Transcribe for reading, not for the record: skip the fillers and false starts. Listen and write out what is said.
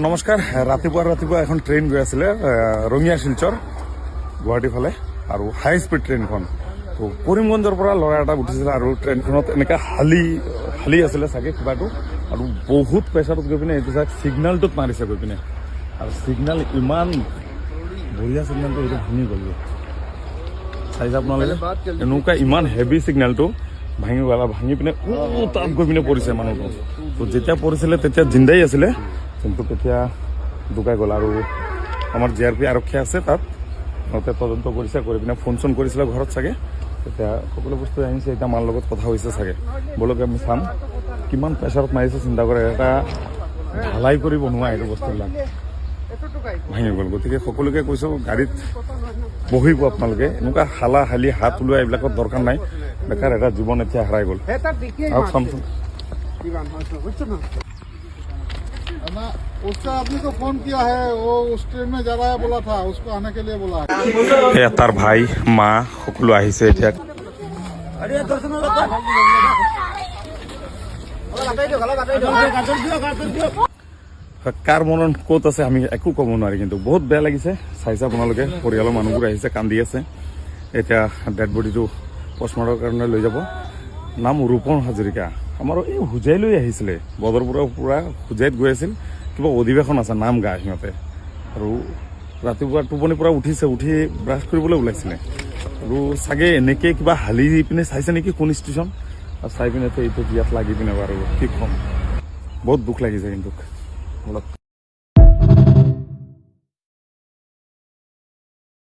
নমস্কাৰ। ৰাতিপুৱা এখন ট্ৰেইন গৈ আছিলে ৰঙিয়া শিলচৰ গুৱাহাটী ফালে আৰু হাই স্পীড ট্ৰেইনখন। তো কৰিমগঞ্জৰ পৰা ল'ৰা এটা উঠিছিলে আৰু ট্ৰেইনখনত এনেকৈ হালি আছিলে চাগে কিবাটো, আৰু বহুত প্ৰেছাৰত গৈ পিনে এইটো চাই ছিগনেলটোত মাৰিছে গৈ পিনে, আৰু ছিগনেল ইমান বঢ়িয়া ছিগনেলটো এইটো ভাঙি গ'ল। চাইছে আপোনালোকে এনেকুৱা ইমান হেভি ছিগনেলটো ভাঙি পিনে তাত গৈ পিনে পৰিছে মানুহটো। তো যেতিয়া পৰিছিলে তেতিয়া জিন্দাই আছিলে, কিন্তু তেতিয়া ঢুকাই গ'ল। আৰু আমাৰ JRP আৰক্ষী আছে তাত, সিহঁতে তদন্ত কৰিছে, কৰি পিনে ফোন চোন কৰিছিলে ঘৰত চাগে, তেতিয়া সকলো বস্তু আহিছে। এতিয়া মাৰ লগত কথা হৈছে চাগে, বলক আমি চাম কিমান প্ৰেছাৰত মাৰিছে। চিন্তা কৰে, এটা ঢালাই কৰি বনোৱা এইটো বস্তুবিলাক ভাঙি গ'ল। গতিকে সকলোকে কৈছোঁ, গাড়ীত বহিব আপোনালোকে, এনেকুৱা হালি হাত ওলোৱা এইবিলাকৰ দৰকাৰ নাই। বেকাৰ এটা জীৱন এতিয়া হেৰাই গ'ল। আৰু চামচোন उसका आदमी को फोन किया है, वो उस ट्रेन में जा रहा है, बोला था उसको आने के लिए बोला है। তাৰ ভাই মা সকলো আহিছে এতিয়া। কাৰ মনত ক'ত আছে আমি একো ক'ব নোৱাৰি, কিন্তু বহুত বেয়া লাগিছে। চাইছে আপোনালোকে, পৰিয়ালৰ মানুহবোৰ আহিছে, কান্দি আছে। এতিয়া ডেড বডিটো পষ্টমৰ্টমৰ কাৰণে লৈ যাব। নাম ৰূপন হাজৰিকা, আমাৰ এই হোজাইলৈ আহিছিলে, বদৰপুৰৰ পৰা হোজাইত গৈ আছিল, কিবা অধিৱেশন আছে, নাম গায় সিহঁতে। আৰু ৰাতিপুৱা টোপনিৰ পৰা উঠি ব্ৰাছ কৰিবলৈ ওলাইছিলে, আৰু চাগে এনেকৈ কিবা হালি পিনে চাইছে নেকি কোন ষ্টেচন, আৰু চাই পিনে এইটো ইয়াত লাগি পিনে বাৰু কি ক'ম, বহুত দুখ লাগিছে কিন্তু অলপ।